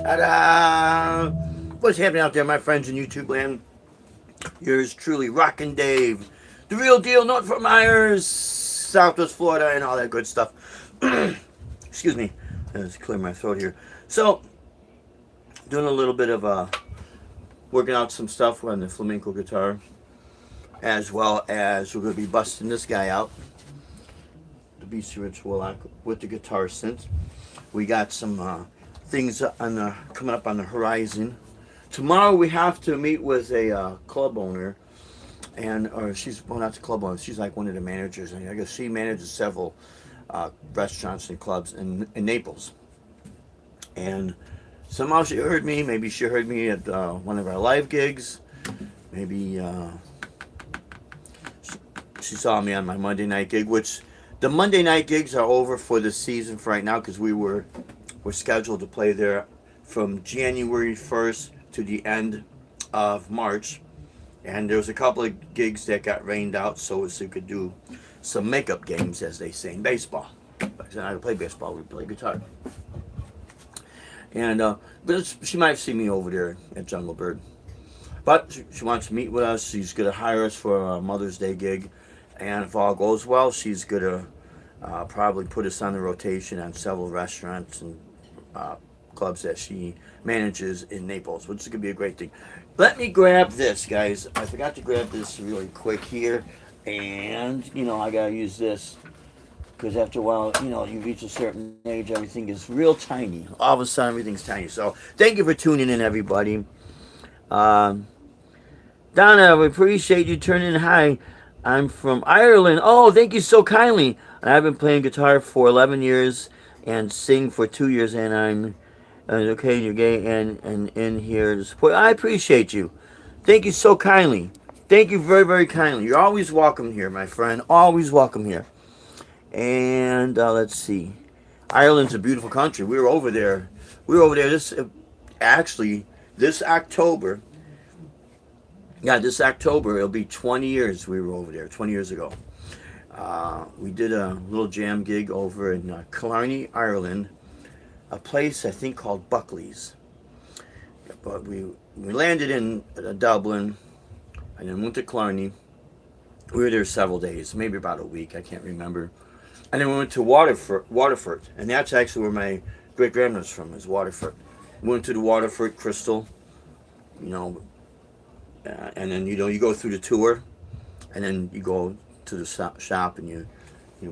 Ta-da! What's happening out there, my friends in YouTube land? Yours truly, Rockin' Dave, the real deal, not from Myers, Southwest Florida, and all that good stuff. Excuse me, let's clear my throat here. So, doing a little bit of working out some stuff on the flamenco guitar, as well as we're going to be busting this guy out, the BC Rich Warlock, with the guitar synth. We got some things coming up on the horizon. Tomorrow we have to meet with a club owner, or she's, well, not the club owner, she's like one of the managers, and I guess she manages several restaurants and clubs in Naples. And somehow she heard me, maybe she heard me at one of our live gigs, maybe she saw me on my Monday night gig, which the Monday night gigs are over for the season for right now, because we're scheduled to play there from January 1st to the end of March, and there was a couple of gigs that got rained out so as we could do some makeup games, as they say in baseball. But I don't play baseball, we play guitar. And but she might see me over there at Jungle Bird. But she wants to meet with us. She's going to hire us for a Mother's Day gig, and if all goes well, she's going to probably put us on the rotation on several restaurants and clubs that she manages in Naples, which is going to be a great thing. Let me grab this, guys. I forgot to grab this really quick here, and I gotta use this because after a while, you reach a certain age, everything is real tiny. All of a sudden, everything's tiny. So thank you for tuning in, everybody. Donna, we appreciate you turning in. Hi, I'm from Ireland. Oh, thank you so kindly. I've been playing guitar for 11 years and sing for 2 years, and I'm okay, you're gay and in here to support. I appreciate you. Thank you so kindly. Thank you very, very kindly. You're always welcome here, my friend. Always welcome here. And let's see. Ireland's a beautiful country. We were over there. This October. Yeah, this October it'll be 20 years we were over there. 20 years ago. We did a little jam gig over in Killarney, Ireland. A place I think called Buckley's. But we landed in Dublin and then went to Killarney. We were there several days, maybe about a week, I can't remember. And then we went to Waterford, and that's actually where my great grandmother's from, is Waterford. We went to the Waterford Crystal, and then you go through the tour, and then you go to the shop and you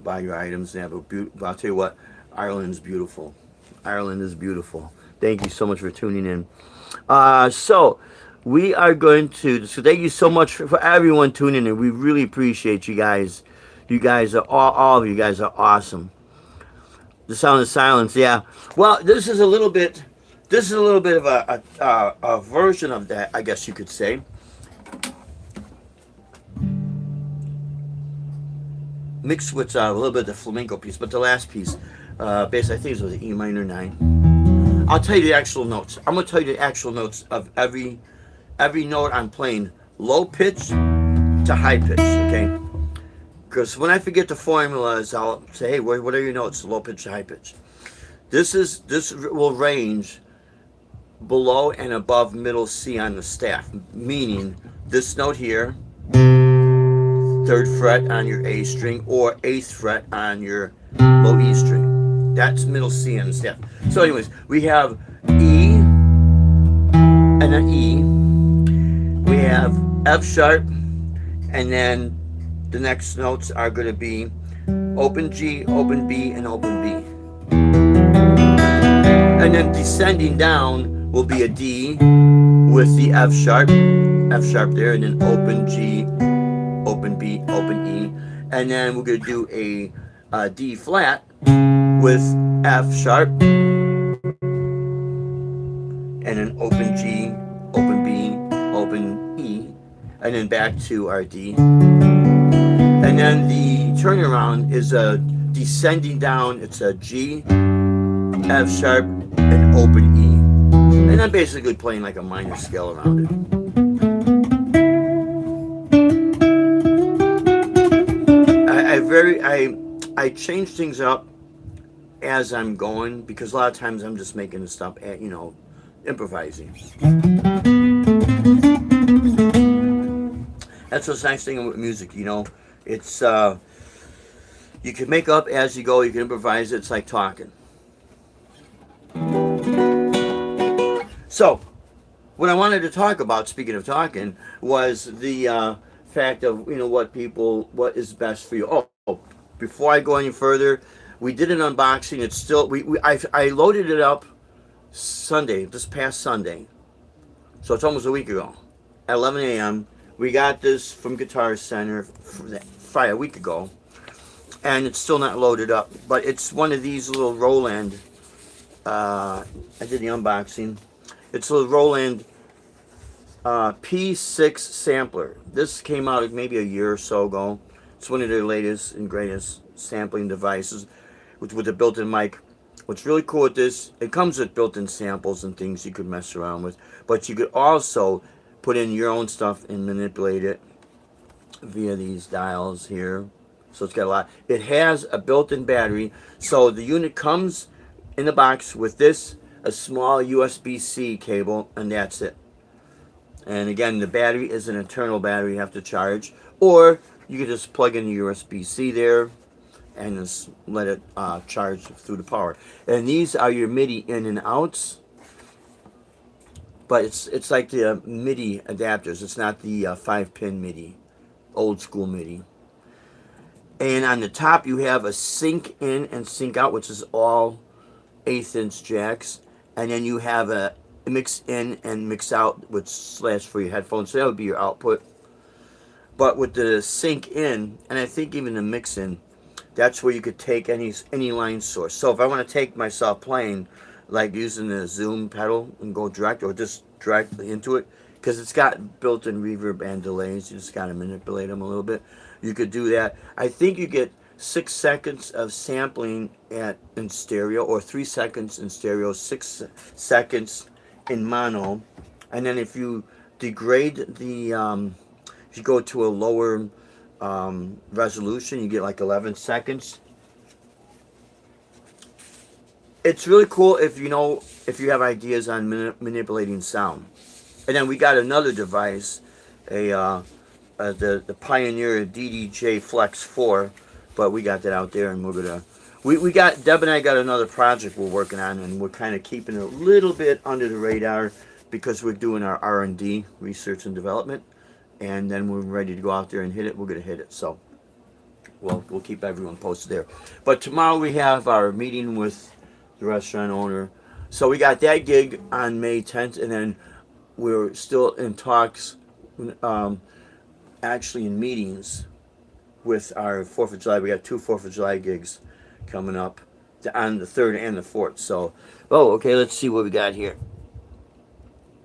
buy your items. And have I'll tell you what, Ireland's beautiful. Ireland is beautiful. Thank you so much for tuning in. So we are going to. So thank you so much for everyone tuning in. We really appreciate you guys. You guys are all of you guys are awesome. The Sound of Silence. Yeah. Well, this is a little bit of a version of that, I guess you could say. mixed with a little bit of the flamenco piece. But the last piece, basically, I think it was an E minor 9. I'll tell you the actual notes. I'm gonna tell you the actual notes of every note I'm playing, low pitch to high pitch. Okay. Because when I forget the formulas, I'll say, hey, what are your notes? Low pitch to high pitch. This will range below and above middle C on the staff, meaning this note here, 3rd fret on your A string, or 8th fret on your low E string. That's middle C on the staff. So anyways, we have E and an E. We have F sharp, and then the next notes are going to be open G, open B, and open B. And then descending down will be a D with the F sharp there, and then open G, open B, open E. And then we're going to do a D flat with F sharp, and then open G, open B, open E, and then back to our D. And then the turnaround is a descending down. It's a G, F sharp, and open E. And I'm basically playing like a minor scale around it. I change things up as I'm going, because a lot of times I'm just making this stuff, improvising. That's what's nice thing with music, It's you can make up as you go. You can improvise. It's like talking. So, what I wanted to talk about, speaking of talking, was the fact of what is best for you. Oh, before I go any further, we did an unboxing. It's still I loaded it up this past Sunday, so it's almost a week ago, at 11 a.m. We got this from Guitar Center Friday, a week ago, and it's still not loaded up. But it's one of these little Roland. I did the unboxing. It's a little Roland P6 sampler. This came out maybe a year or so ago. It's one of their latest and greatest sampling devices with a built-in mic. What's really cool with this, it comes with built-in samples and things you could mess around with, but you could also put in your own stuff and manipulate it via these dials here. So it's got a lot. It has a built-in battery. So the unit comes in the box with this, a small USB-C cable, and that's it. And again, the battery is an internal battery you have to charge, or you can just plug in the USB-C there and just let it charge through the power. And these are your MIDI in and outs, but it's like the MIDI adapters. It's not the 5-pin MIDI, old school MIDI. And on the top you have a sync in and sync out, which is all 1/8" jacks, and then you have a mix in and mix out, which slash for your headphones. So that would be your output. But with the sync in, and I think even the mix in, that's where you could take any line source. So if I want to take myself playing, like using the zoom pedal and go direct, or just directly into it, because it's got built-in reverb and delays, you just got to manipulate them a little bit. You could do that. I think you get 6 seconds of sampling in stereo, or 3 seconds in stereo, 6 seconds in mono. And then if you degrade the if you go to a lower resolution, you get like 11 seconds. It's really cool if you have ideas on manipulating sound. And then we got another device, the Pioneer DDJ Flex 4, but we got that out there, and Deb and I got another project we're working on, and we're kind of keeping it a little bit under the radar because we're doing our R&D, research and development, and then we're ready to go out there and hit it. We're going to hit it, so we'll keep everyone posted there. But tomorrow we have our meeting with the restaurant owner, so we got that gig on May 10th, and then we're still in talks, actually in meetings with our 4th of July. We got 2 4th of July gigs coming up on the 3rd and the 4th. So, okay, let's see what we got here.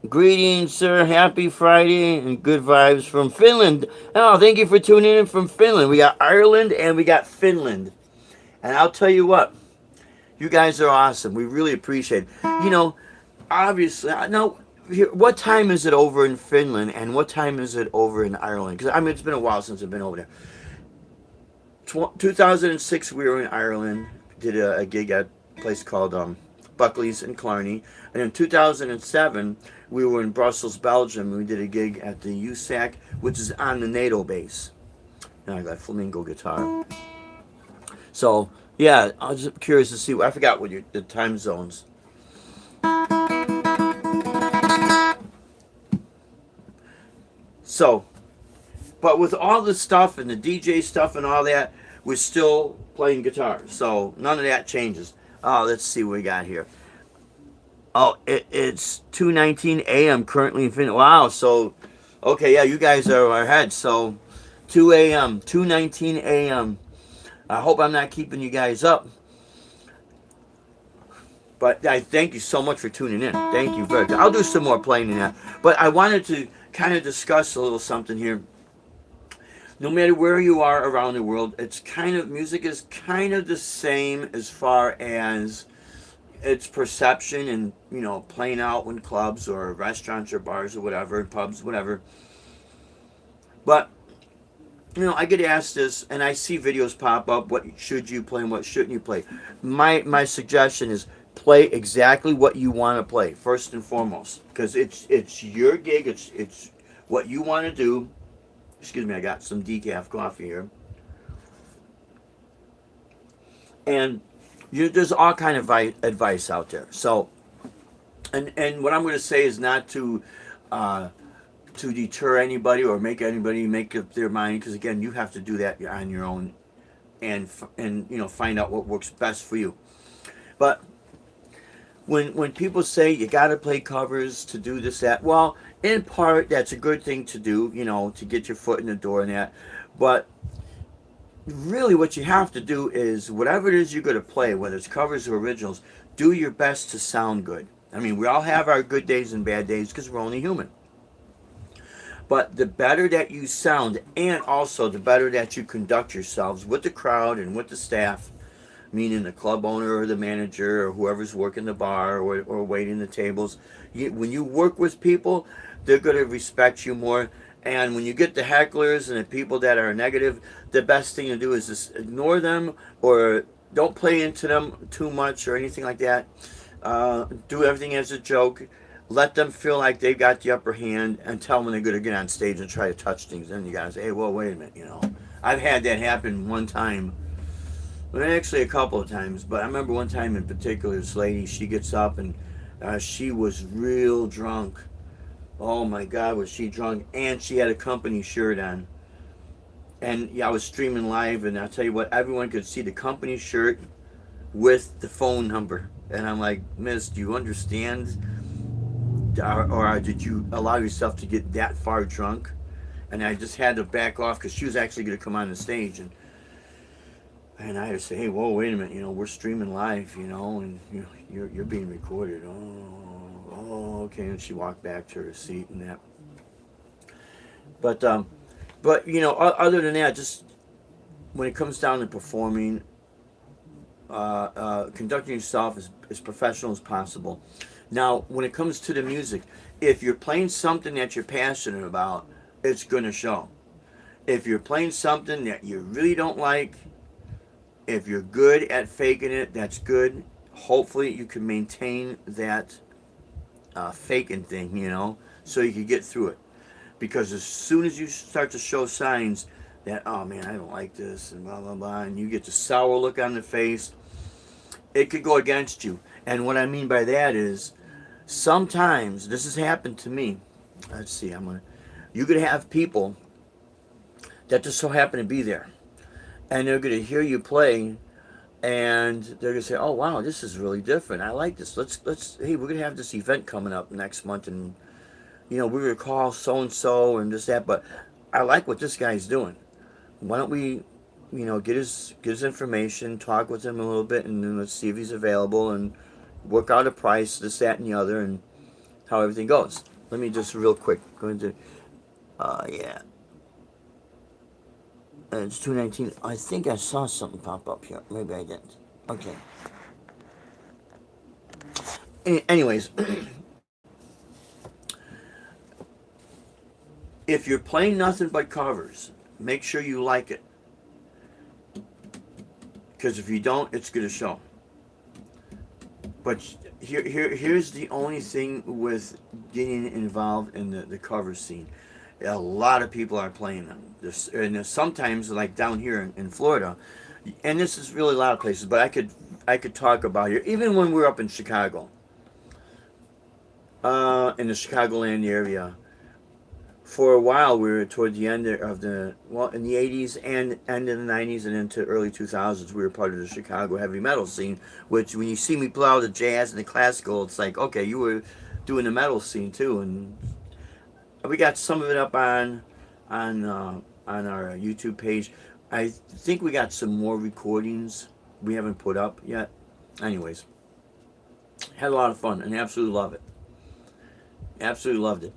Greetings, sir. Happy Friday and good vibes from Finland. Oh, thank you for tuning in from Finland. We got Ireland and we got Finland. And I'll tell you what, you guys are awesome. We really appreciate it. Obviously, I know. What time is it over in Finland and what time is it over in Ireland? Because, it's been a while since I've been over there. 2006, we were in Ireland, did a gig at a place called Buckley's in Killarney. And in 2007, we were in Brussels, Belgium. We did a gig at the USAC, which is on the NATO base. And I got flamenco guitar. So, yeah, I was just curious to see. I forgot what the time zones. So, but with all the stuff and the DJ stuff and all that, we're still playing guitar. So none of that changes. Oh, let's see what we got here. Oh, it's 2:19 a.m. currently in Finland. Wow. So, okay, yeah, you guys are ahead. So, 2 a.m., 2:19 a.m. I hope I'm not keeping you guys up. But I thank you so much for tuning in. Thank you very much. I'll do some more playing in that. But I wanted to kind of discuss a little something here. No matter where you are around the world, music is kind of the same as far as its perception and, playing out in clubs or restaurants or bars or whatever, pubs, whatever. But, I get asked this and I see videos pop up, what should you play and what shouldn't you play? My suggestion is play exactly what you want to play, first and foremost. Because it's your gig, it's what you want to do. Excuse me, I got some decaf coffee here. And there's all kind of advice out there. So, and what I'm going to say is not to deter anybody or make anybody make up their mind, because again, you have to do that on your own, and find out what works best for you. But when people say you got to play covers to do this, that, well, in part that's a good thing to do, to get your foot in the door and that. But really what you have to do is whatever it is you're going to play, whether it's covers or originals, do your best to sound good. We all have our good days and bad days because we're only human. But the better that you sound, and also the better that you conduct yourselves with the crowd and with the staff, meaning the club owner or the manager or whoever's working the bar or waiting the tables, when you work with people, they're going to respect you more. And when you get the hecklers and the people that are negative, the best thing to do is just ignore them or don't play into them too much or anything like that. Do everything as a joke. Let them feel like they've got the upper hand and tell them they're going to get on stage and try to touch things. Then you got to say, hey, well, wait a minute, I've had that happen one time. Well, actually a couple of times. But I remember one time in particular, this lady, she gets up and she was real drunk. Oh my God, was she drunk? And she had a company shirt on. And yeah, I was streaming live, and I'll tell you what, everyone could see the company shirt with the phone number. And I'm like, Miss, do you understand? Or did you allow yourself to get that far drunk? And I just had to back off because she was actually going to come on the stage. And I had to say, hey, whoa, wait a minute, we're streaming live, and you're being recorded. Oh, okay. And she walked back to her seat and that. But other than that, just when it comes down to performing, conducting yourself as professional as possible. Now, when it comes to the music, if you're playing something that you're passionate about, it's going to show. If you're playing something that you really don't like, if you're good at faking it, that's good. Hopefully you can maintain that faking thing, so you can get through it. Because as soon as you start to show signs that, oh man, I don't like this, and blah, blah, blah, and you get the sour look on the face, it could go against you. And what I mean by that is, sometimes, this has happened to me. Let's see, you could have people that just so happen to be there. And they're going to hear you play, and they're going to say, oh, wow, this is really different. I like this. Hey, we're going to have this event coming up next month, and, we're going to call so-and-so and this, that, but I like what this guy's doing. Why don't we, get his information, talk with him a little bit, and then let's see if he's available, and work out a price, this, that, and the other, and how everything goes. Let me just real quick go into. Yeah, it's 219. I think I saw something pop up here. Maybe I didn't. Okay. Anyways, if you're playing nothing but covers, make sure you like it. Because if you don't, it's going to show. But here's the only thing with getting involved in the cover scene. A lot of people are playing them. And sometimes, like down here in Florida, and this is really a lot of places, but I could talk about here. Even when we were up in Chicago, in the Chicagoland area, for a while we were toward the end of in the 80s and end of the 90s and into early 2000s, we were part of the Chicago heavy metal scene, which when you see me play all the jazz and the classical, it's like, okay, you were doing the metal scene too. And we got some of it up on our YouTube page. I think we got some more recordings we haven't put up yet. Anyways, had a lot of fun and absolutely love it. Absolutely loved it.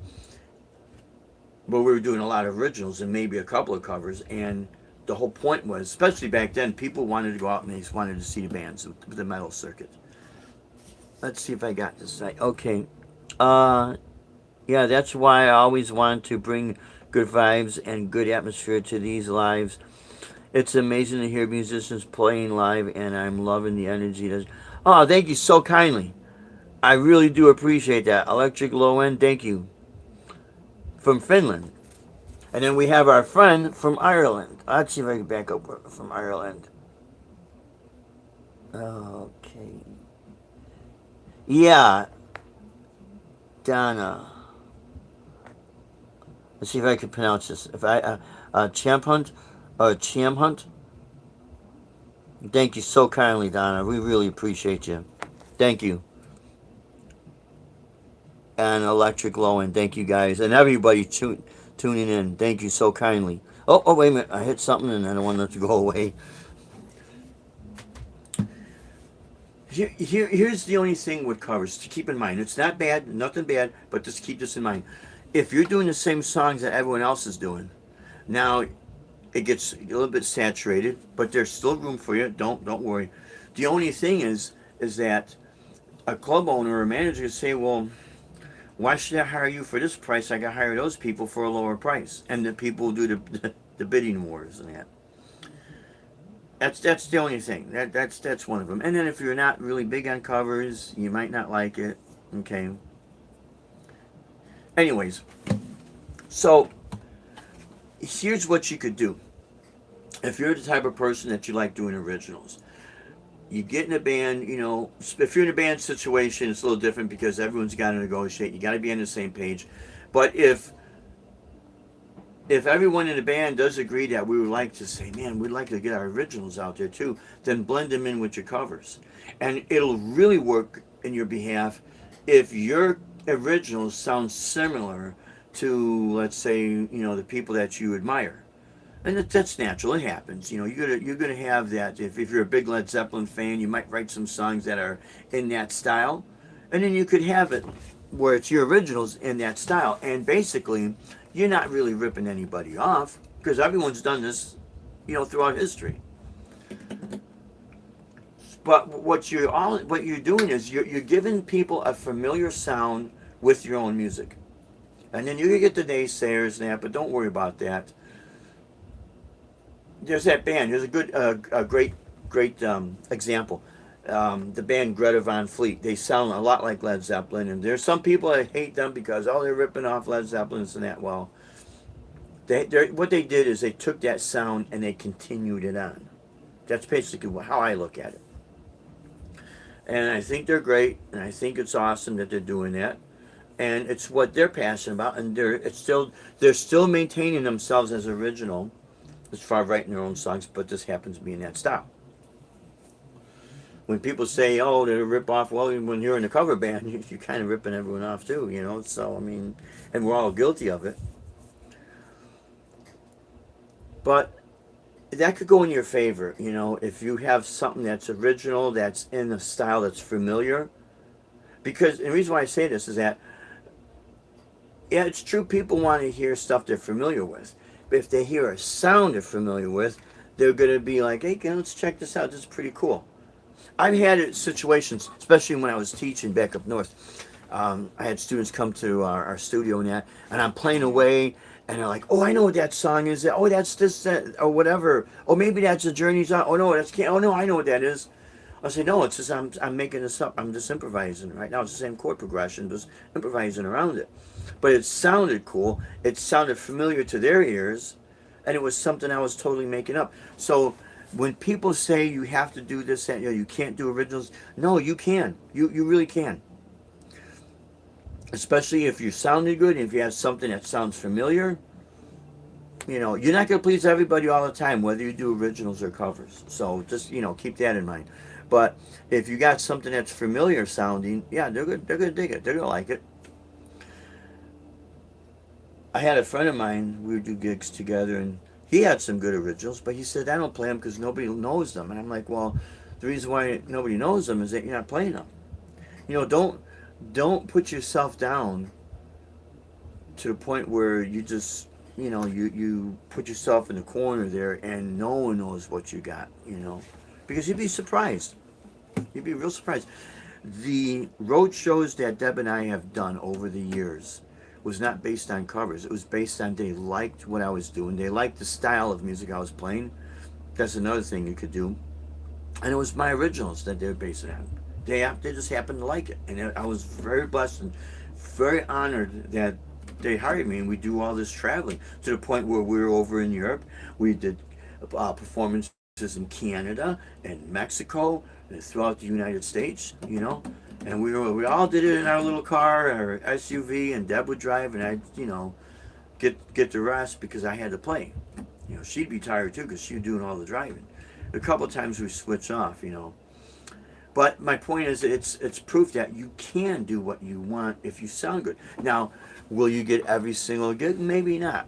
But we were doing a lot of originals and maybe a couple of covers, and the whole point was, especially back then, people wanted to go out and they just wanted to see the bands with the metal circuit. Let's see if I got this right. Okay. Yeah, that's why I always want to bring good vibes and good atmosphere to these lives. It's amazing to hear musicians playing live, and I'm loving the energy. Oh, thank you so kindly. I really do appreciate that. Electric Low End, thank you. From Finland. And then we have our friend from Ireland. Let's see if I can back up from Ireland. Okay. Yeah. Donna. Let's see if I can pronounce this. If I Chamhunt or Chamhunt. Thank you so kindly, Donna. We really appreciate you. Thank you. And Electric Low End, thank you guys, and everybody tuning in. Thank you so kindly. Oh, wait a minute! I hit something and I don't want it to go away. Here's the only thing with covers to keep in mind. It's not bad, nothing bad, but just keep this in mind. If you're doing the same songs that everyone else is doing, now it gets a little bit saturated, but there's still room for you. Don't worry. The only thing is that a club owner or a manager can say, well, why should I hire you for this price? I can hire those people for a lower price, and the people do the bidding wars and that. That's the only thing. That's one of them. And then if you're not really big on covers, you might not like it. Okay. Anyways, so here's what you could do. If you're the type of person that you like doing originals, you get in a band, if you're in a band situation, it's a little different because everyone's got to negotiate. You got to be on the same page. But if everyone in the band does agree that we would like to say, man, we'd like to get our originals out there too, then blend them in with your covers. And it'll really work in your behalf if your originals sound similar to, let's say, the people that you admire. And that's natural. It happens. You're gonna have that. If you're a big Led Zeppelin fan, you might write some songs that are in that style, and then you could have it where it's your originals in that style. And basically, you're not really ripping anybody off because everyone's done this, throughout history. But what you're doing is you're giving people a familiar sound with your own music, and then you can get the naysayers and that. But don't worry about that. There's that band. Here's a great example. The band Greta Van Fleet. They sound a lot like Led Zeppelin, and there's some people that hate them because they're ripping off Led Zeppelin and that. Well, what they did is they took that sound and they continued it on. That's basically how I look at it. And I think they're great, and I think it's awesome that they're doing that, and it's what they're passionate about, and they're still maintaining themselves as original. As far as writing their own songs, but this happens to be in that style. When people say, "Oh, they're a rip off," well, when you're in a cover band, you're kind of ripping everyone off too, So I mean, and we're all guilty of it. But that could go in your favor, if you have something that's original, that's in a style that's familiar. Because the reason why I say this is that Yeah, it's true. People want to hear stuff they're familiar with. But if they hear a sound they're familiar with, they're going to be like, hey, let's check this out. This is pretty cool. I've had situations, especially when I was teaching back up north. I had students come to our studio and that, and I'm playing away, and they're like, "Oh, I know what that song is. Oh, that's this, that, or whatever. Oh, maybe that's a Journey song. Oh no, that's can't. Oh no, I know what that is." I say, "No, it's just I'm making this up. I'm just improvising right now. It's the same chord progression, just improvising around it." But it sounded cool. It sounded familiar to their ears, and it was something I was totally making up. So when people say you have to do this, that, you can't do originals, no, you can. You really can. Especially if you're sounding good and if you have something that sounds familiar. You're not going to please everybody all the time, whether you do originals or covers. So just, keep that in mind. But if you got something that's familiar sounding, yeah, they're good. They're going to dig it. They're going to like it. I had a friend of mine, we would do gigs together, and he had some good originals, but he said, I don't play them because nobody knows them. And I'm like, well, the reason why nobody knows them is that you're not playing them. Don't put yourself down to the point where you just, you put yourself in the corner there and no one knows what you got, because you'd be surprised. You'd be real surprised. The road shows that Deb and I have done over the years was not based on covers. It was based on they liked what I was doing. They liked the style of music I was playing. That's another thing you could do. And it was my originals that they were based it on. They just happened to like it. And I was very blessed and very honored that they hired me and we do all this traveling to the point where we were over in Europe. We did performances in Canada and Mexico and throughout the United States, and we all did it in our little car, our SUV, and Deb would drive, and I'd get the rest because I had to play. She'd be tired too because she was doing all the driving. A couple of times we switched off, But my point is, it's proof that you can do what you want if you sound good. Now, will you get every single gig? Maybe not,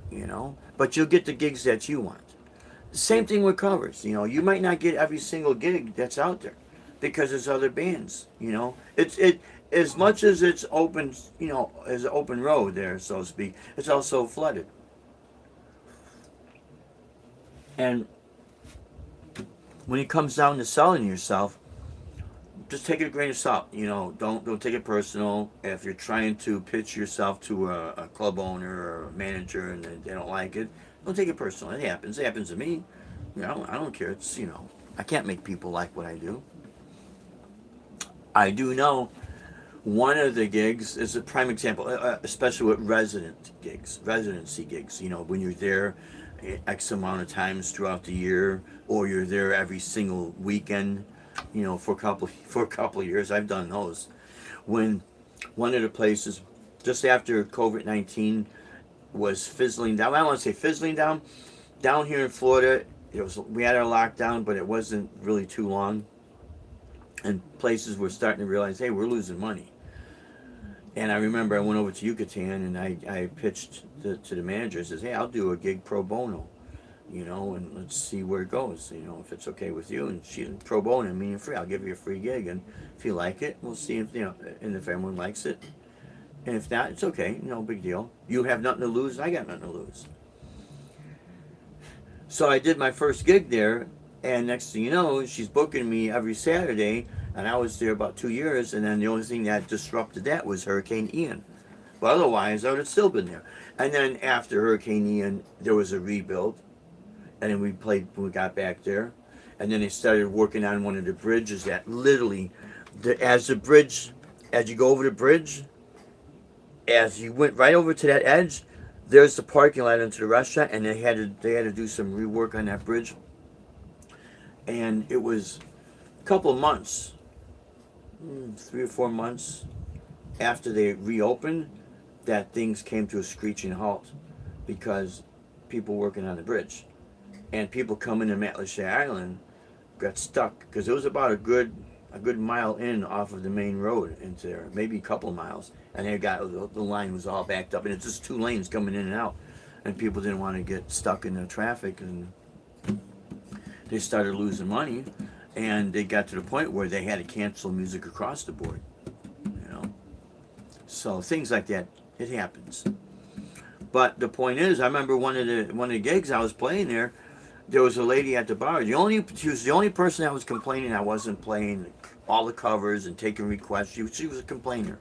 But you'll get the gigs that you want. Same thing with covers. You might not get every single gig that's out there because there's other bands. It as much as it's open, as an open road there, so to speak. It's also flooded. And when it comes down to selling yourself, just take it a grain of salt. Don't take it personal. If you're trying to pitch yourself to a club owner or a manager and they don't like it, don't take it personal. It happens. It happens to me. I don't care. It's I can't make people like what I do. I do know one of the gigs is a prime example, especially with residency gigs. When you're there X amount of times throughout the year, or you're there every single weekend. For a couple of years, I've done those. When one of the places just after COVID-19 was fizzling down, I don't want to say fizzling down. Down here in Florida, we had our lockdown, but it wasn't really too long, and places were starting to realize, hey, we're losing money. And I remember I went over to Yucatan and I pitched to the manager. I says, hey, I'll do a gig pro bono. And let's see where it goes, if it's okay with you. And she, pro bono, meaning free, I'll give you a free gig. And if you like it, we'll see if, and if everyone likes it. And if not, it's okay, no big deal. You have nothing to lose, I got nothing to lose. So I did my first gig there, and next thing you know, she's booking me every Saturday, and I was there about 2 years, and then the only thing that disrupted that was Hurricane Ian. But otherwise, I would have still been there. And then after Hurricane Ian, there was a rebuild. And then we played when we got back there. And then they started working on one of the bridges that literally, as you go over the bridge, as you went right over to that edge, there's the parking lot into the restaurant, and they had to do some rework on that bridge. And it was a couple of months, 3 or 4 months after they reopened, that things came to a screeching halt because people working on the bridge. And people coming to Matlacha Island got stuck because it was about a good mile in off of the main road into there, maybe a couple of miles, and the line was all backed up, and it's just 2 lanes coming in and out, and people didn't want to get stuck in the traffic, and they started losing money, and they got to the point where they had to cancel music across the board. So things like that, it happens. But the point is, I remember one of the gigs I was playing there. There was a lady at the bar. She was the only person that was complaining I wasn't playing all the covers and taking requests. She was a complainer,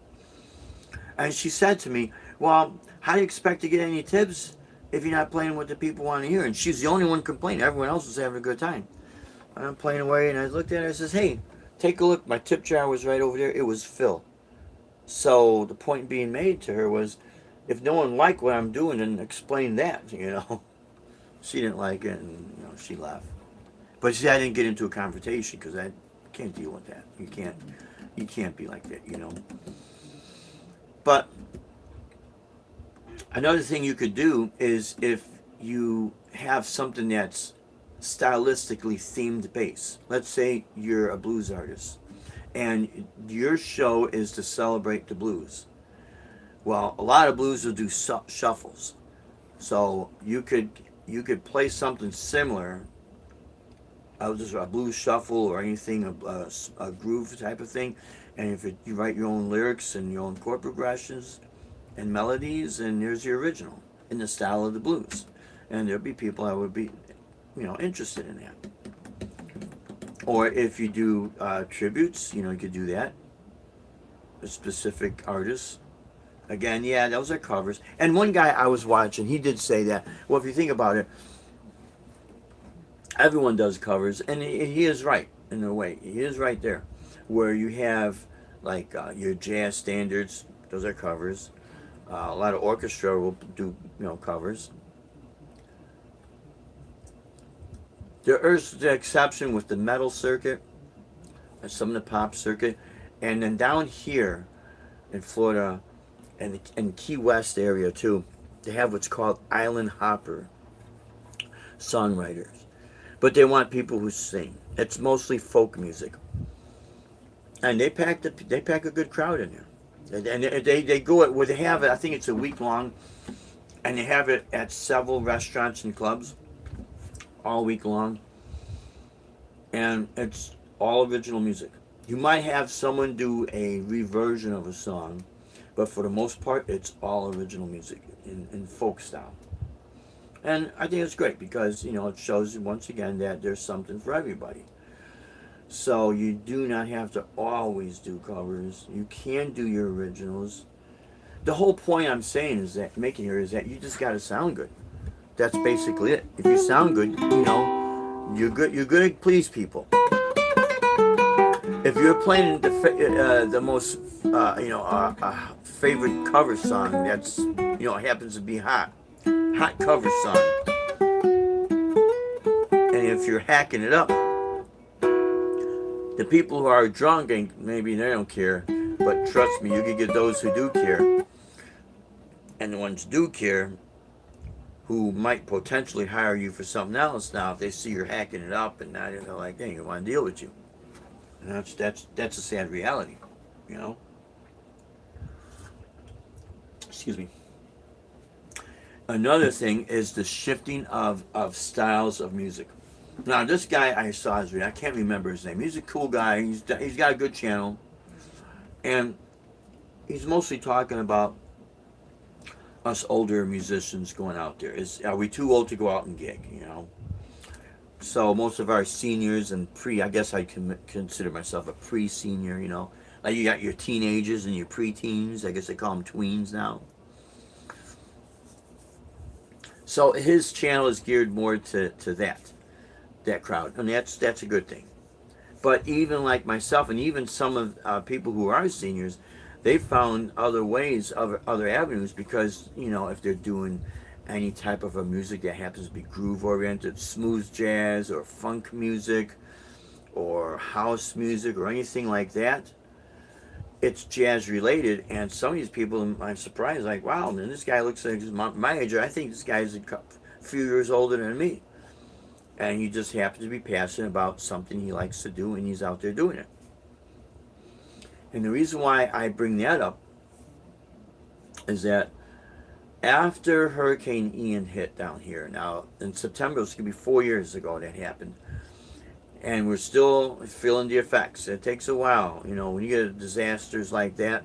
and she said to me, "Well, how do you expect to get any tips if you're not playing what the people want to hear?" And she's the only one complaining. Everyone else was having a good time. And I'm playing away, and I looked at her. I says, "Hey, take a look. My tip jar was right over there. It was Phil." So the point being made to her was, if no one liked what I'm doing, then explain that. She didn't like it, and she left. But I didn't get into a confrontation because I can't deal with that. You can't be like that. But another thing you could do is if you have something that's stylistically themed based. Let's say you're a blues artist and your show is to celebrate the blues. Well, a lot of blues will do shuffles. So you could play something similar, just a blues shuffle or anything, a groove type of thing. And if you write your own lyrics and your own chord progressions and melodies, and there's your original in the style of the blues. And there'll be people that would be, interested in that. Or if you do tributes, you could do that. A specific artist. Again, yeah, those are covers. And one guy I was watching, he did say that. Well, if you think about it, everyone does covers, and he is right in a way. He is right there, where you have like your jazz standards; those are covers. A lot of orchestra will do covers. There is the exception with the metal circuit, and some of the pop circuit, and then down here in Florida and Key West area too, they have what's called island hopper songwriters, but they want people who sing. It's mostly folk music, and they pack a good crowd in there, and they go it where they have it. I think it's a week long, and they have it at several restaurants and clubs all week long, and it's all original music. You might have someone do a reversion of a song, but for the most part, it's all original music in folk style. And I think it's great because, it shows once again that there's something for everybody. So you do not have to always do covers. You can do your originals. The whole point I'm saying is that making here is that you just got to sound good. That's basically it. If you sound good, you're good. You're good to please people. If you're playing the most favorite cover song that's happens to be hot cover song, and if you're hacking it up, the people who are drunk and maybe they don't care, but trust me, you can get those who do care, and the ones who do care, who might potentially hire you for something else now if they see you're hacking it up, and now they're like, they want to deal with you. And that's a sad reality, Excuse me. Another thing is the shifting of styles of music. Now, this guy I saw I can't remember his name. He's a cool guy. He's got a good channel, and he's mostly talking about us older musicians going out there. Are we too old to go out and gig? So most of our seniors and I guess I can consider myself a pre-senior. Like you got your teenagers and your pre-teens. I guess they call them tweens now. So his channel is geared more to that crowd, and that's a good thing. But even like myself, and even some of people who are seniors, they found other ways, other avenues, because if they're doing any type of a music that happens to be groove oriented, smooth jazz or funk music or house music or anything like that, it's jazz related. And some of these people, I'm surprised, like, wow, man, this guy looks like he's my age. I think this guy's a few years older than me, and he just happens to be passionate about something he likes to do, and he's out there doing it. And the reason why I bring that up is that after Hurricane Ian hit down here, now in September, it's going to be 4 years ago that happened, and we're still feeling the effects. It takes a while, when you get disasters like that,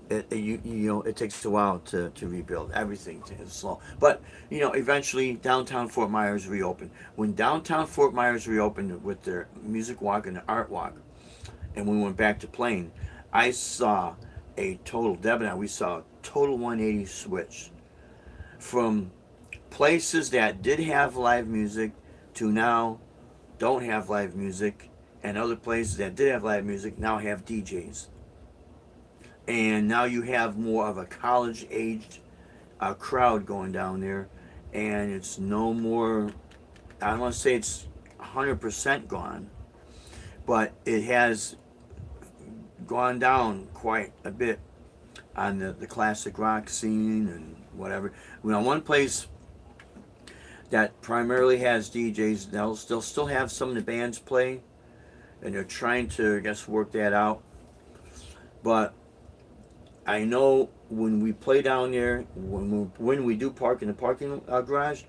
it takes a while to rebuild. Everything is slow. But, eventually downtown Fort Myers reopened. When downtown Fort Myers reopened with their music walk and the art walk, and we went back to playing, I saw Deb and I, we saw a total 180 switch from places that did have live music to now don't have live music, and other places that did have live music now have DJs. And now you have more of a college aged crowd going down there, and it's no more, I don't want to say it's 100% gone, but it has gone down quite a bit on the classic rock scene and whatever. One place that primarily has DJs, they'll still have some of the bands play, and they're trying to, I guess, work that out. But I know when we play down there, when we do park in the parking garage,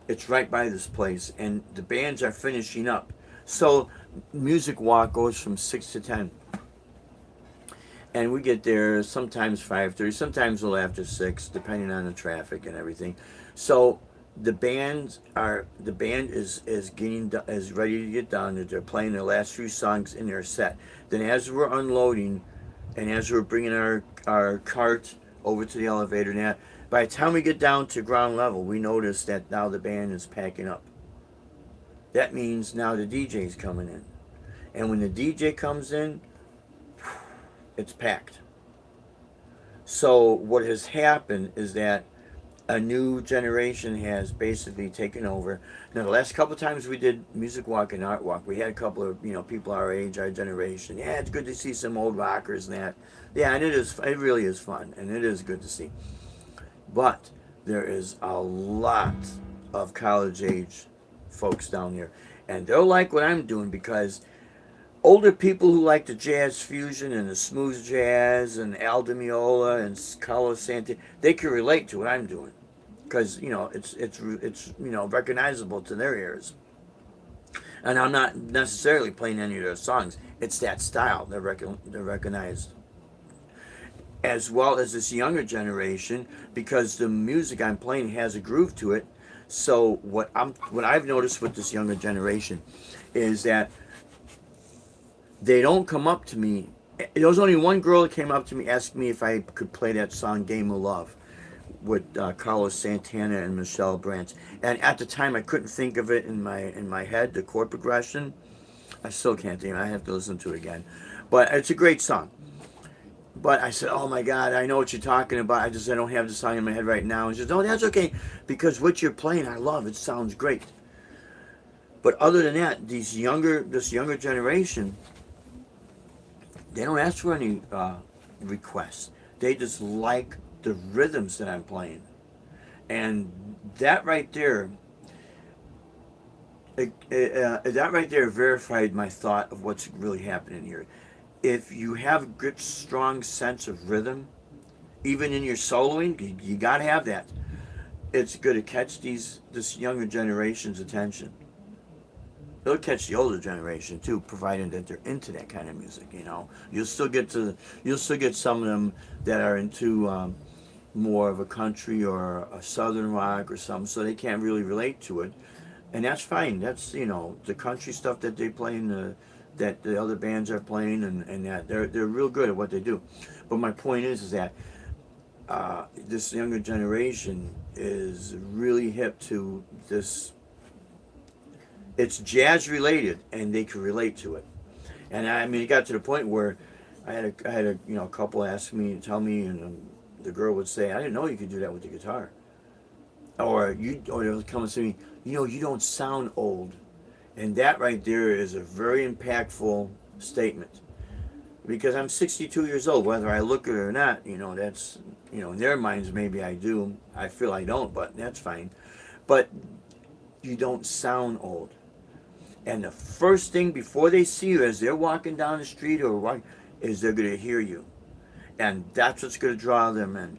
it's right by this place, and the bands are finishing up. So music walk goes from 6 to 10, and we get there sometimes 5:30, sometimes a little after 6, depending on the traffic and everything. So the band is ready to get done. They're playing their last few songs in their set. Then as we're unloading, and as we're bringing our cart over to the elevator, now by the time we get down to ground level, we notice that now the band is packing up. That means now the DJ's coming in, and when the DJ comes in, it's packed. So what has happened is that a new generation has basically taken over. Now, the last couple of times we did music walk and art walk, we had a couple of people our age, our generation. Yeah, it's good to see some old rockers and that. Yeah, and it really is fun, and it is good to see. But there is a lot of college age folks down there, and they'll like what I'm doing because older people who like the jazz fusion and the smooth jazz and Al Di Meola and Carlos Santana, they can relate to what I'm doing because it's recognizable to their ears. And I'm not necessarily playing any of their songs. It's that style they're recognized, as well as this younger generation, because the music I'm playing has a groove to it. So what I've noticed with this younger generation is that they don't come up to me. There was only one girl that came up to me, asked me if I could play that song "Game of Love" with Carlos Santana and Michelle Branch. And at the time, I couldn't think of it in my head, the chord progression. I still can't think. I have to listen to it again. But it's a great song. But I said, "Oh my God, I know what you're talking about. I don't have the song in my head right now." And she said, "Oh, that's okay, because what you're playing, I love. It sounds great." But other than that, this younger generation, they don't ask for any requests. They just like the rhythms that I'm playing, and that right there, that right there verified my thought of what's really happening here. If you have a good, strong sense of rhythm, even in your soloing, you got to have that. It's going to catch this younger generation's attention. It'll catch the older generation too, provided that they're into that kind of music. You'll still get some of them that are into more of a country or a southern rock or something, so they can't really relate to it, and that's fine. That's the country stuff that they play in that the other bands are playing, and that they're real good at what they do. But my point is that this younger generation is really hip to this. It's jazz related, and they can relate to it. And I mean, it got to the point where I had a couple tell me, and the girl would say, "I didn't know you could do that with the guitar," or they'll come and say to me, "You don't sound old," and that right there is a very impactful statement, because I'm 62 years old, whether I look it or not. That's in their minds maybe I do. I feel I don't, but that's fine. But you don't sound old. And the first thing before they see you as they're walking down the street is they're going to hear you. And that's what's going to draw them in.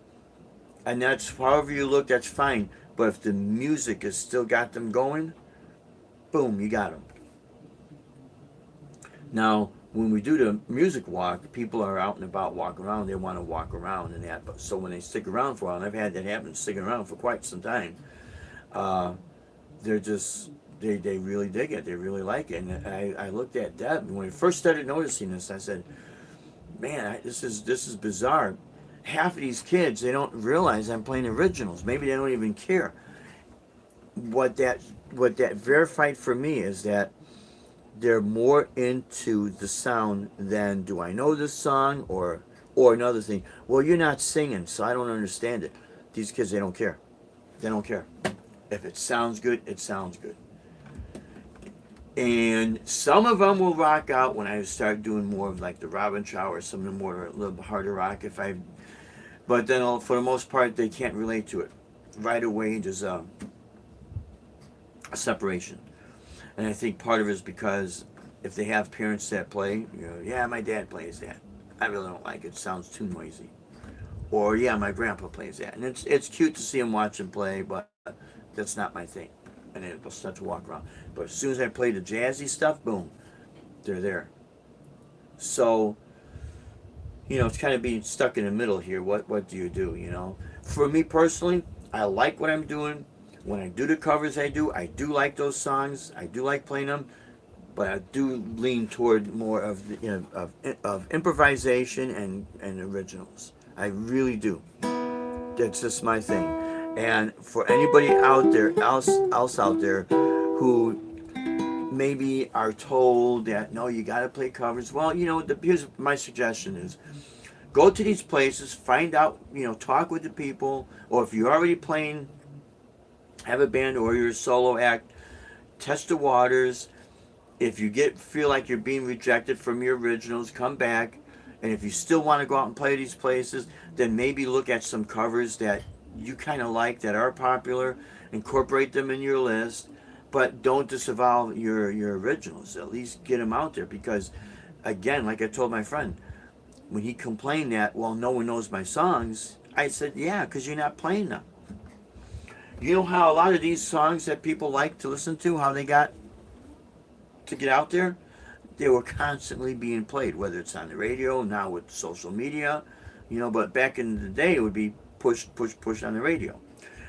And that's, however you look, that's fine. But if the music has still got them going, boom, you got them. Now, when we do the music walk, people are out and about walking around. They want to walk around and that. But so when they stick around for a while, and I've had that happen, sticking around for quite some time, uh, they're just they really dig it. They really like it. And I looked at Deb, and when I first started noticing this, I said, "Man, this is bizarre. Half of these kids, they don't realize I'm playing originals. Maybe they don't even care." What that what that verified for me is that they're more into the sound than do I know this song or another thing. Well, you're not singing, so I don't understand it. These kids, they don't care. They don't care. If it sounds good, it sounds good. And some of them will rock out when I start doing more of like the Robin Chow or some of the more a little bit harder rock. But then for the most part, they can't relate to it. Right away, there's a separation. And I think part of it is because if they have parents that play, yeah, my dad plays that. I really don't like it. It sounds too noisy. Or yeah, my grandpa plays that. And it's cute to see him watch him play, but that's not my thing. And then they'll start to walk around. But as soon as I play the jazzy stuff, boom, they're there. So, it's kind of being stuck in the middle here. What do you do? For me personally, I like what I'm doing. When I do the covers I do like those songs. I do like playing them, but I do lean toward more of of improvisation and originals. I really do. That's just my thing. And for anybody else out there who maybe are told that no, you got to play covers. Well, here's my suggestion is go to these places, find out, talk with the people, or if you're already playing, have a band or you're a solo act, test the waters. If you feel like you're being rejected from your originals, come back. And if you still want to go out and play these places, then maybe look at some covers that you kind of like that are popular, incorporate them in your list, but don't disavow your originals. At least get them out there because, again, like I told my friend, when he complained that, well, no one knows my songs, I said, yeah, because you're not playing them. You know how a lot of these songs that people like to listen to, how they got to get out there? They were constantly being played, whether it's on the radio, now with social media, but back in the day it would be push on the radio.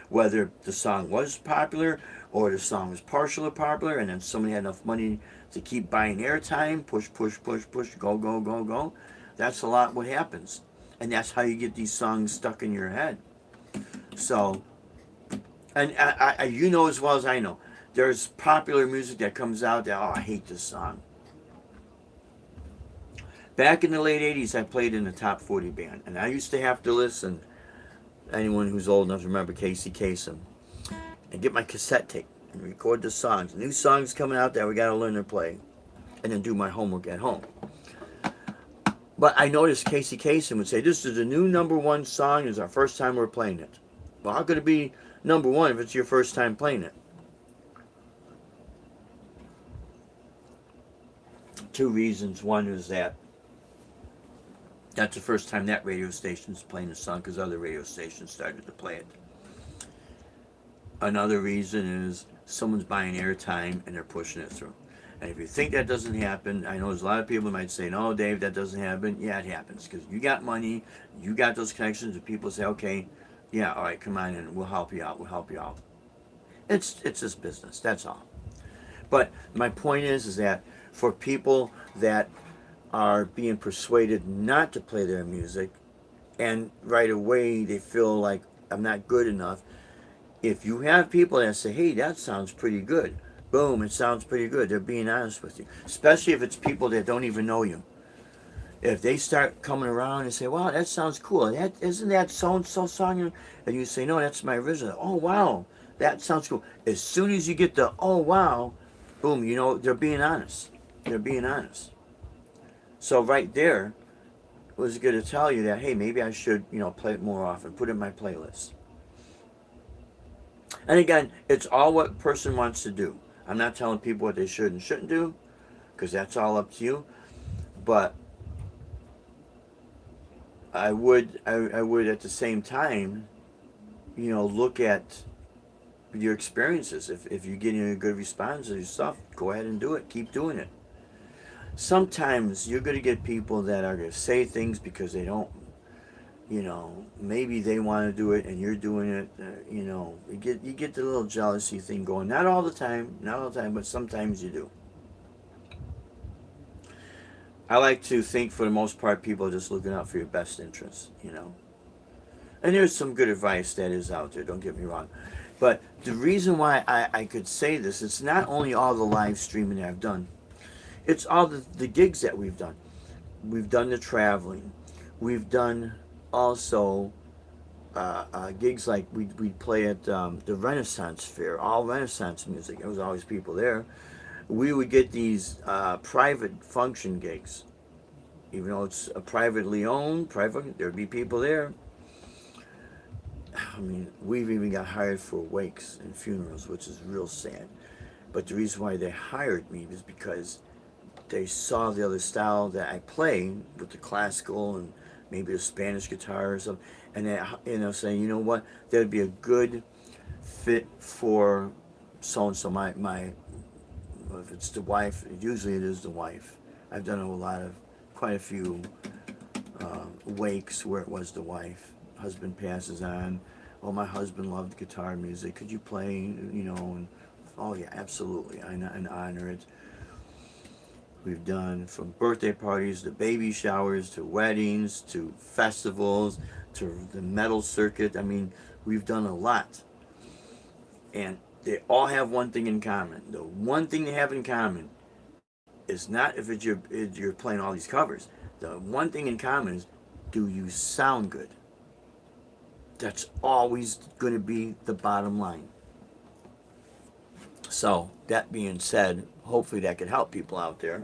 Whether the song was popular or the song was partially popular and then somebody had enough money to keep buying airtime, push, go, go, go, go. That's a lot what happens. And that's how you get these songs stuck in your head. So, and you know as well as I know, there's popular music that comes out that, I hate this song. Back in the late 80s, I played in the top 40 band, and I used to have to listen, anyone who's old enough to remember Casey Kasem, and get my cassette tape and record the songs. New songs coming out that we got to learn to play, and then do my homework at home. But I noticed Casey Kasem would say, this is the new number one song, it's our first time we're playing it. Well, how could it be number one if it's your first time playing it? Two reasons. One is that's the first time that radio station's playing the song because other radio stations started to play it. Another reason is someone's buying airtime and they're pushing it through. And if you think that doesn't happen, I know there's a lot of people who might say, no, Dave, that doesn't happen. Yeah, it happens because you got money, you got those connections, and people say, okay, yeah, all right, come on in, we'll help you out, It's just business, that's all. But my point is that for people that are being persuaded not to play their music and right away they feel like I'm not good enough, if you have people that say, hey, that sounds pretty good, boom, it sounds pretty good, they're being honest with you. Especially if it's people that don't even know you. If they start coming around and say, wow, that sounds cool, isn't that so-and-so song? And you say, no, that's my original. Oh, wow, that sounds cool. As soon as you get the, oh, wow, boom, they're being honest. They're being honest. So right there was going to tell you that, hey, maybe I should, play it more often, put it in my playlist. And again, it's all what a person wants to do. I'm not telling people what they should and shouldn't do, because that's all up to you. But I would at the same time, look at your experiences. If you're getting a good response to your stuff, go ahead and do it. Keep doing it. sometimes you're going to get people that are going to say things because they don't, you know, maybe they want to do it and you're doing it. You know, you get the little jealousy thing going. Not all the time, not all the time, but sometimes you do. I like to think for the most part people are just looking out for your best interests, you know. And there's some good advice that is out there, don't get me wrong. But the reason why I could say this, it's not only all the live streaming that I've done, it's all the gigs that we've done. We've done the traveling. We've done also gigs like we'd play at the Renaissance Fair, all Renaissance music. There was always people there. We would get these private function gigs. Even though it's a privately owned, private, there'd be people there. I mean, we've even got hired for wakes and funerals, which is real sad. But the reason why they hired me is because they saw the other style that I play with the classical and maybe the Spanish guitar or something, and they, saying, you know what, that'd be a good fit for so and so. My, if it's the wife, usually it is the wife. I've done quite a few wakes where it was the wife. Husband passes on. Oh, my husband loved guitar music. Could you play? You know, and oh yeah, absolutely. I honor it. We've done from birthday parties to baby showers to weddings to festivals to the metal circuit. I mean, we've done a lot. And they all have one thing in common. The one thing they have in common is not if you're playing all these covers. The one thing in common is, do you sound good? That's always going to be the bottom line. So, that being said, hopefully that could help people out there.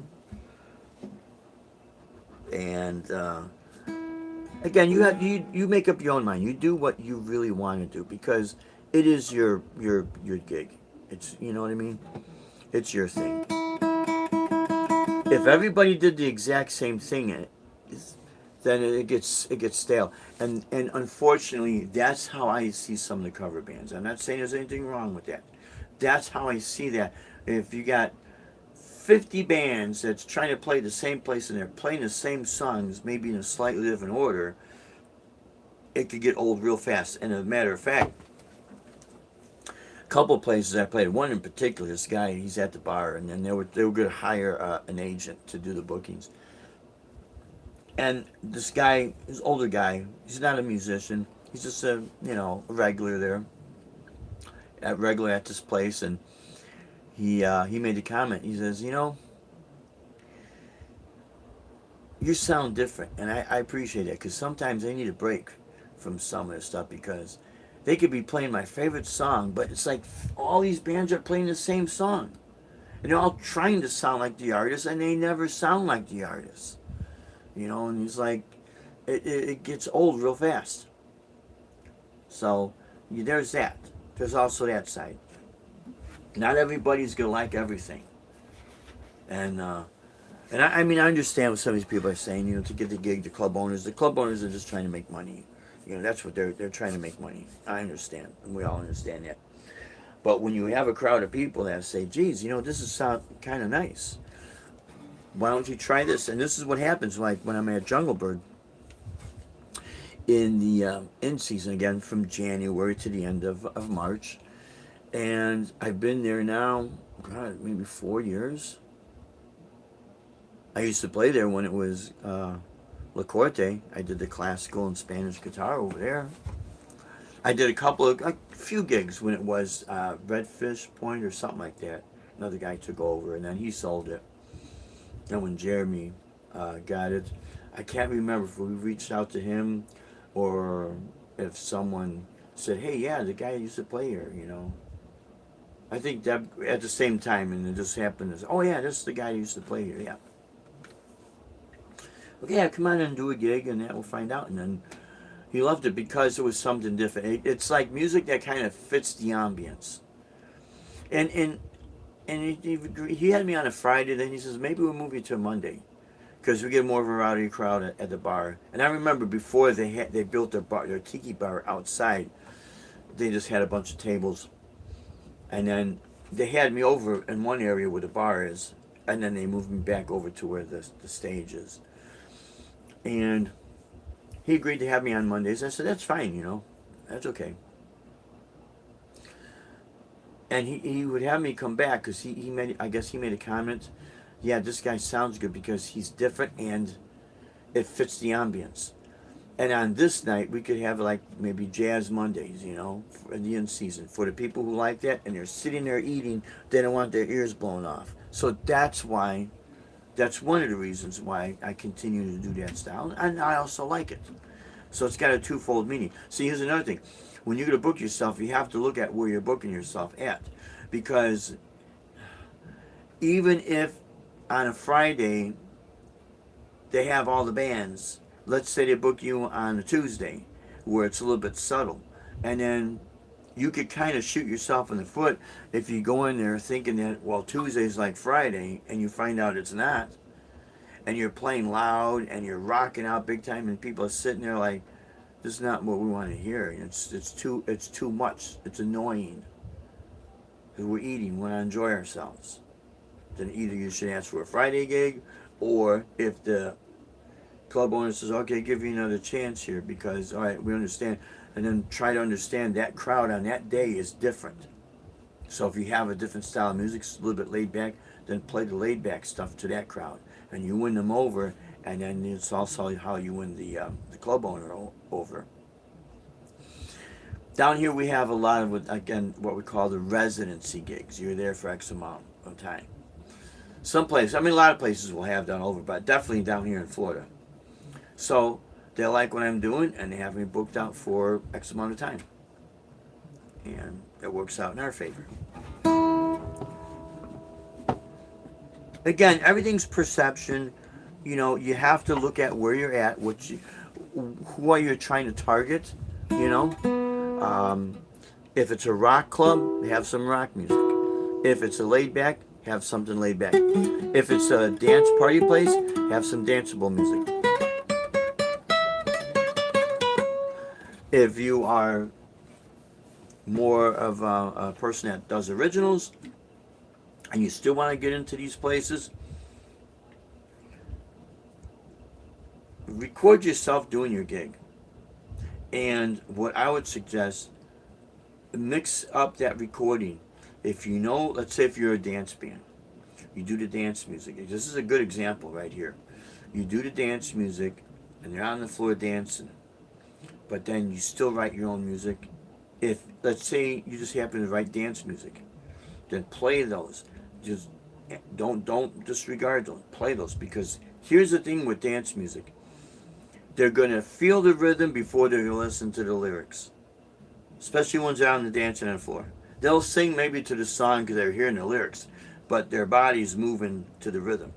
And again, you make up your own mind. You do what you really want to do because it is your gig. It's, you know what I mean. It's your thing. If everybody did the exact same thing, then it gets stale. And unfortunately, that's how I see some of the cover bands. I'm not saying there's anything wrong with that. That's how I see that. If you got 50 bands that's trying to play the same place and they're playing the same songs, maybe in a slightly different order, it could get old real fast. And as a matter of fact, a couple of places I played, one in particular, this guy, he's at the bar, and then they were going to hire an agent to do the bookings. And this guy, this older guy, he's not a musician. He's just a regular there, regular at this place, and he made a comment. He says, you sound different, and I appreciate that because sometimes I need a break from some of this stuff because they could be playing my favorite song, but it's like all these bands are playing the same song, and they're all trying to sound like the artist, and they never sound like the artist. And he's like, it gets old real fast. So there's that. There's also that side. Not everybody's gonna like everything, and I mean I understand what some of these people are saying. To get the gig, the club owners are just trying to make money. That's what they're trying to make money. I understand, and we all understand that. But when you have a crowd of people that say, "Geez, this is sound kind of nice. Why don't you try this?" And this is what happens, like when I'm at Jungle Bird in the in season again from January to the end of March. And I've been there now, God, maybe 4 years. I used to play there when it was La Corte. I did the classical and Spanish guitar over there. I did a few gigs when it was Redfish Point or something like that. Another guy took over and then he sold it. And when Jeremy got it, I can't remember if we reached out to him or if someone said, "Hey, yeah, the guy used to play here," I think that at the same time, and it just happened as, "Oh yeah, this is the guy who used to play here." Yeah. Okay, yeah, come on and do a gig, and that we'll find out. And then he loved it because it was something different. It's like music that kind of fits the ambience. And he had me on a Friday. Then he says maybe we'll move you to a Monday, because we get more of a rowdy crowd at the bar. And I remember before they built their tiki bar outside, they just had a bunch of tables. And then they had me over in one area where the bar is, and then they moved me back over to where the stage is. And he agreed to have me on Mondays. I said, that's fine, that's okay. And he would have me come back because he made, I guess he made a comment, yeah, this guy sounds good because he's different and it fits the ambience. And on this night, we could have like maybe Jazz Mondays, in the in season for the people who like that, and they're sitting there eating, they don't want their ears blown off. So that's one of the reasons why I continue to do that style, and I also like it. So it's got a twofold meaning. See, here's another thing. When you're going to book yourself, you have to look at where you're booking yourself at. Because even if on a Friday they have all the bands, let's say they book you on a Tuesday where it's a little bit subtle, and then you could kind of shoot yourself in the foot if you go in there thinking that, well, Tuesday's like Friday, and you find out it's not, and you're playing loud and you're rocking out big time, and people are sitting there like, this is not what we want to hear. It's too much. It's annoying. Because we're eating, we want to enjoy ourselves. Then either you should ask for a Friday gig, or if the club owner says, okay, give you another chance here because, all right, we understand. And then try to understand that crowd on that day is different. So if you have a different style of music, it's a little bit laid back, then play the laid back stuff to that crowd. And you win them over, and then it's also how you win the club owner over. Down here we have a lot of, again, what we call the residency gigs. You're there for X amount of time. Some places, a lot of places will have done over, but definitely down here in Florida. So they like what I'm doing, and they have me booked out for X amount of time. And it works out in our favor. Again, everything's perception. You have to look at where you're at, who are you trying to target, If it's a rock club, have some rock music. If it's a laid back, have something laid back. If it's a dance party place, have some danceable music. If you are more of a person that does originals and you still want to get into these places, record yourself doing your gig. And what I would suggest, mix up that recording. If let's say if you're a dance band, you do the dance music. This is a good example right here. You do the dance music and they're on the floor dancing, but then you still write your own music. If, let's say, you just happen to write dance music, then play those. Just don't disregard those. Play those, because here's the thing with dance music. They're going to feel the rhythm before they're going to listen to the lyrics. Especially ones out on the dancing floor. They'll sing maybe to the song because they're hearing the lyrics, but their body's moving to the rhythm.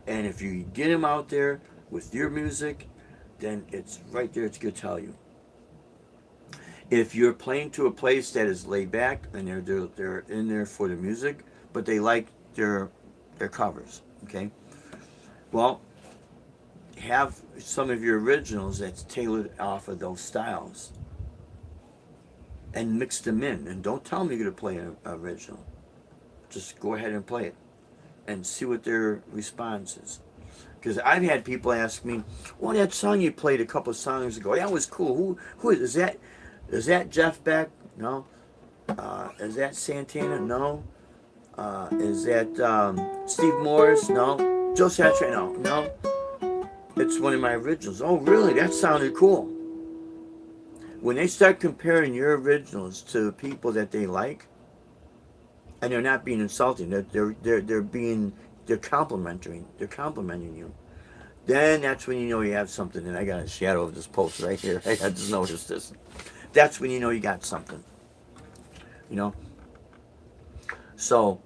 And if you get them out there with your music, then it's right there, it's going to tell you. If you're playing to a place that is laid back and they're in there for the music, but they like their covers, okay? Well, have some of your originals that's tailored off of those styles and mix them in. And don't tell them you're going to play an original. Just go ahead and play it and see what their response is. Because I've had people ask me, well, that song you played a couple of songs ago, that was cool. Who is that? Is that Jeff Beck? No. Is that Santana? No. Is that Steve Morris? No. Joe Satriani? No. It's one of my originals. Oh, really? That sounded cool. When they start comparing your originals to people that they like, and they're not being insulting, they're complimenting you. Then that's when you know you have something. And I got a shadow of this post right here. I just noticed this. That's when you know you got something. So,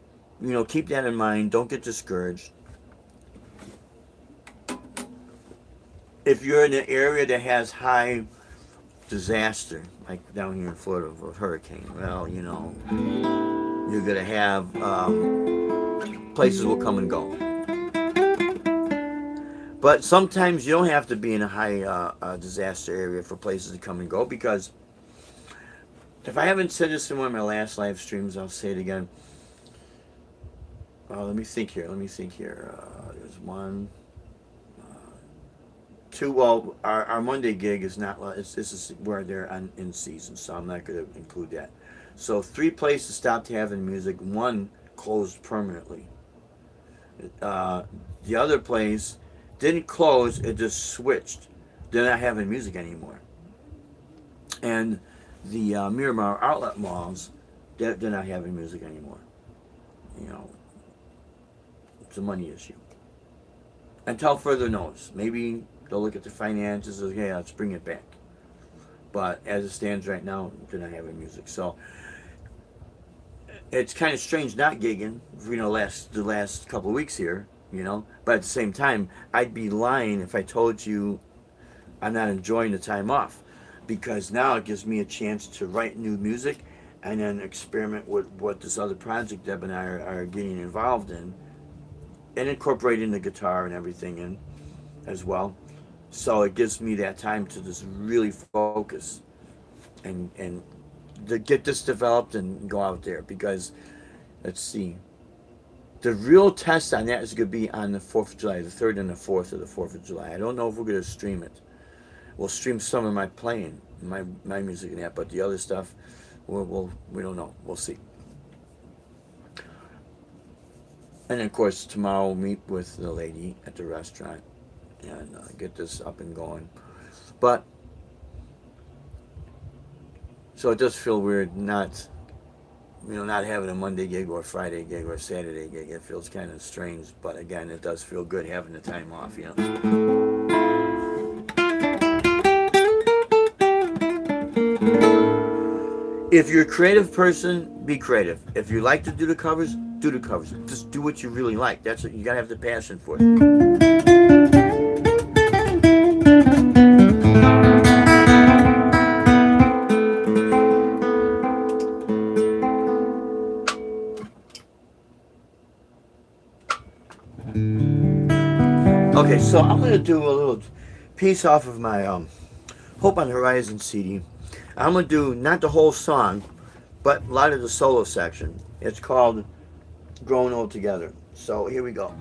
keep that in mind. Don't get discouraged. If you're in an area that has high disaster, like down here in Florida with hurricane, well, you're going to have places will come and go. But sometimes you don't have to be in a high disaster area for places to come and go, because if I haven't said this in one of my last live streams, I'll say it again. Let me think here. There's one, two. Well, our Monday gig is not. This is where they're in season, so I'm not going to include that. So three places stopped having music. One closed permanently. Uh, the other place didn't close. It just switched. They're not having music anymore. And the Miramar outlet malls, they're not having music anymore. You know, it's a money issue. Until further notice, maybe they'll look at the finances and say, yeah, let's bring it back. But as it stands right now, they're not having music. So it's kind of strange not gigging, the last couple of weeks here, But at the same time, I'd be lying if I told you I'm not enjoying the time off, because now it gives me a chance to write new music and then experiment with what this other project Deb and I are getting involved in, and incorporating the guitar and everything in as well. So it gives me that time to just really focus and to get this developed and go out there, because let's see. The real test on that is going to be on the 4th of July, the 3rd and the 4th of the 4th of July. I don't know if we're going to stream it. We'll stream some of my playing, my music and that, but the other stuff, we don't know. We'll see. And of course, tomorrow we'll meet with the lady at the restaurant and get this up and going. But so it does feel weird not having a Monday gig or a Friday gig or a Saturday gig. It feels kind of strange, but again, it does feel good having the time off. If you're a creative person, be creative. If you like to do the covers, do the covers. Just do what you really like. That's what you gotta have the passion for it. Okay, so I'm gonna do a little piece off of my Hope on the Horizon CD. I'm gonna do not the whole song, but a lot of the solo section. It's called Growing Old Together. So here we go.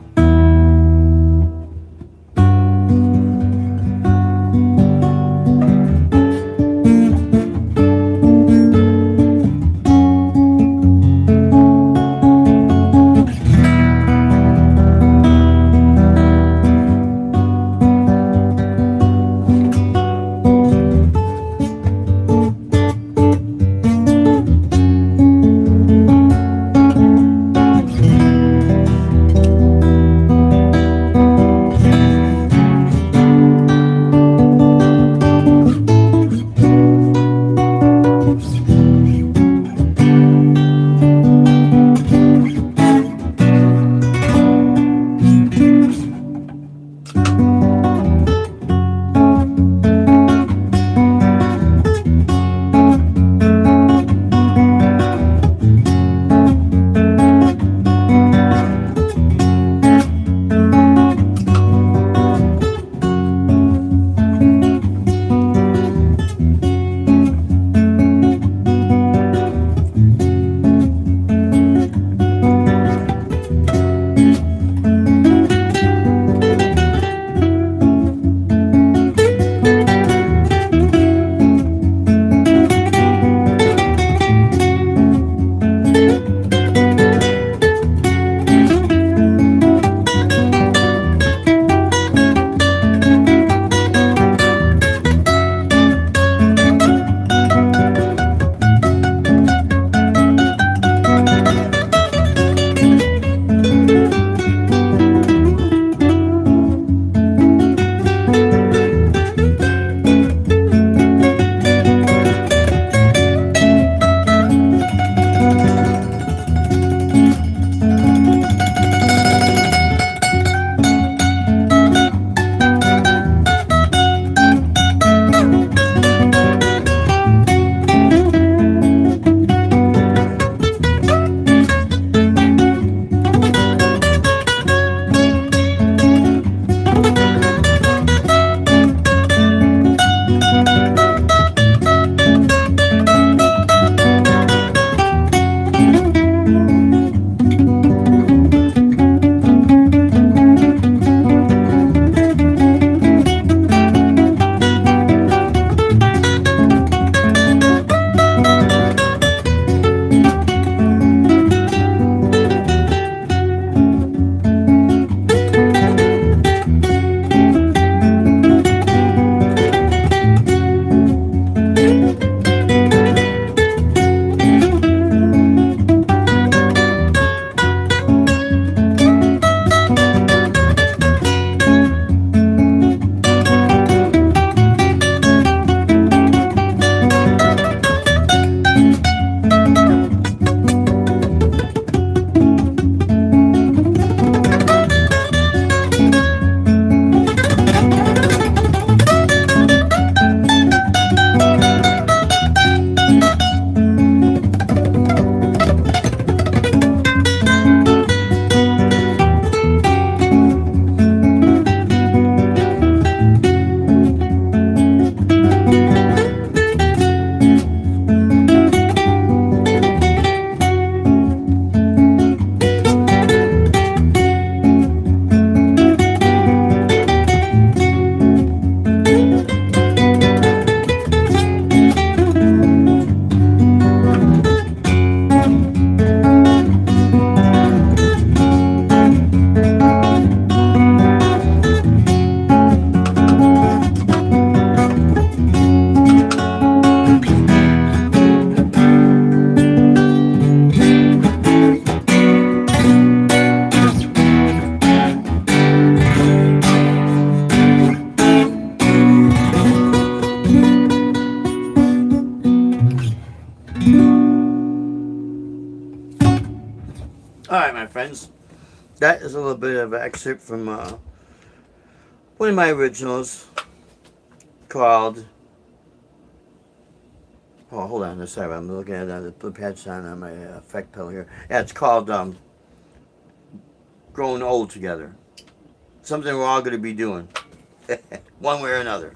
friends, that is a little bit of an excerpt from one of my originals called. Oh, hold on. Sorry, I'm looking at the patch on my effect pedal here. Yeah, it's called Growing Old Together. Something we're all going to be doing, one way or another.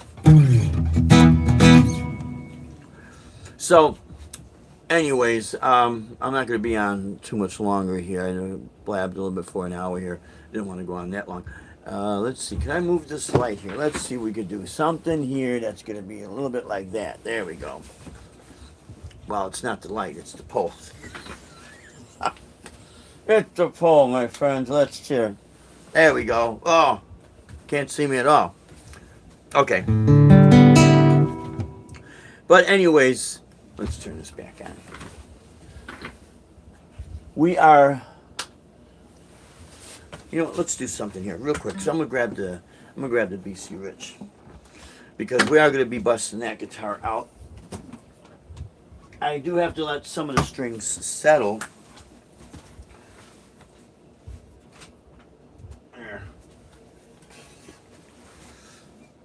So, anyways, I'm not going to be on too much longer here. I blabbed a little bit for an hour here. Didn't want to go on that long. Let's see. Can I move this light here? Let's see if we could do something here that's going to be a little bit like that. There we go. Well, it's not the light. It's the pole. It's the pole, my friends. Let's cheer. There we go. Oh, can't see me at all. Okay. But anyways, let's turn this back on. We are, let's do something here real quick. So I'm gonna grab the BC Rich, because we are gonna be busting that guitar out. I do have to let some of the strings settle. There.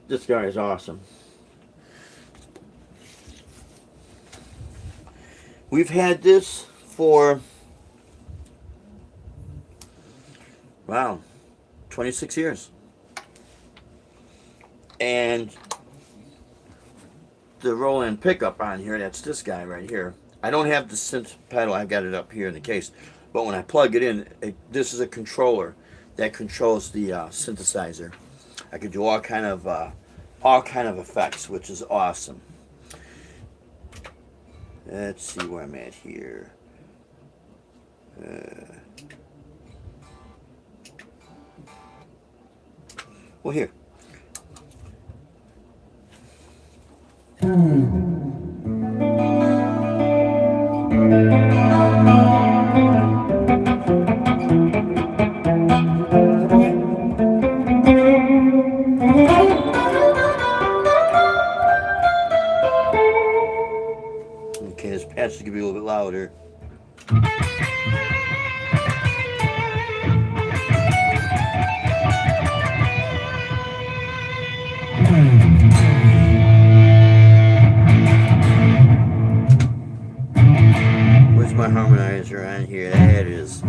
This guy is awesome. We've had this for, wow, 26 years. And the Roland pickup on here, that's this guy right here. I don't have the synth pedal, I've got it up here in the case. But when I plug it in, this is a controller that controls the synthesizer. I could do all kind of effects, which is awesome. Let's see where I'm at here. Well, here. Okay, this patch is going to be a little bit louder. Where's my harmonizer on here? There it is.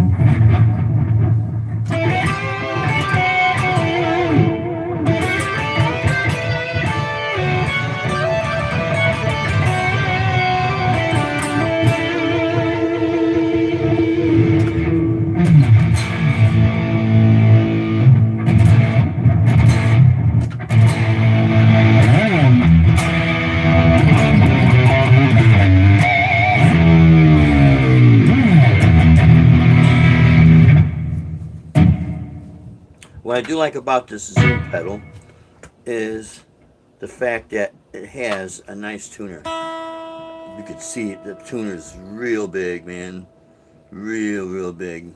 What I do like about this Zoom pedal is the fact that it has a nice tuner. You can see the tuner's real big, man. Real big.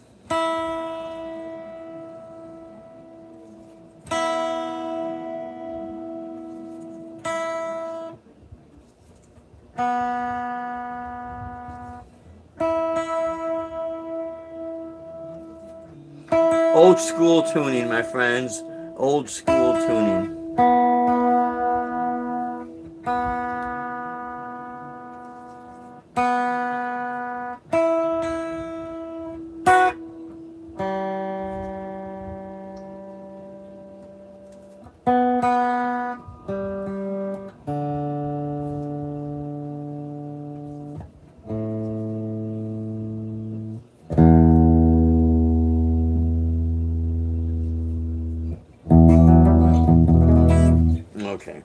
Old school tuning, my friends. Old school tuning. Okay.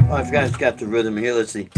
Oh, I forgot it's got the rhythm here. Let's see.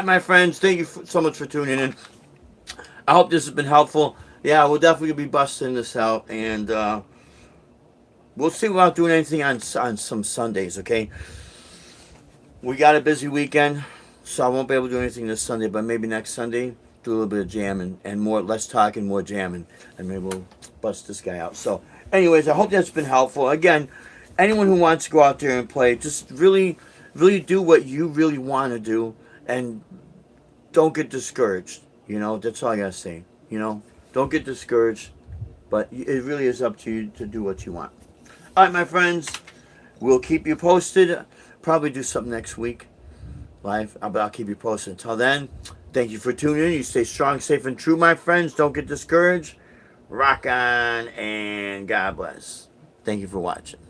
right, my friends, thank you so much for tuning in. I hope this has been helpful. Yeah, we'll definitely be busting this out, and we'll see about doing anything on some Sundays, okay? We got a busy weekend, so I won't be able to do anything this Sunday, but maybe next Sunday, do a little bit of jamming and more, less talking, more jamming, and maybe we'll bust this guy out. So, anyways, I hope that's been helpful. Again, anyone who wants to go out there and play, just really, really do what you really want to do, and don't get discouraged. You know, that's all I gotta say. You know, don't get discouraged, but it really is up to you to do what you want. All right, my friends, we'll keep you posted. Probably do something next week live, but I'll keep you posted. Until then, thank you for tuning in. You stay strong, safe, and true, my friends. Don't get discouraged. Rock on, and God bless. Thank you for watching.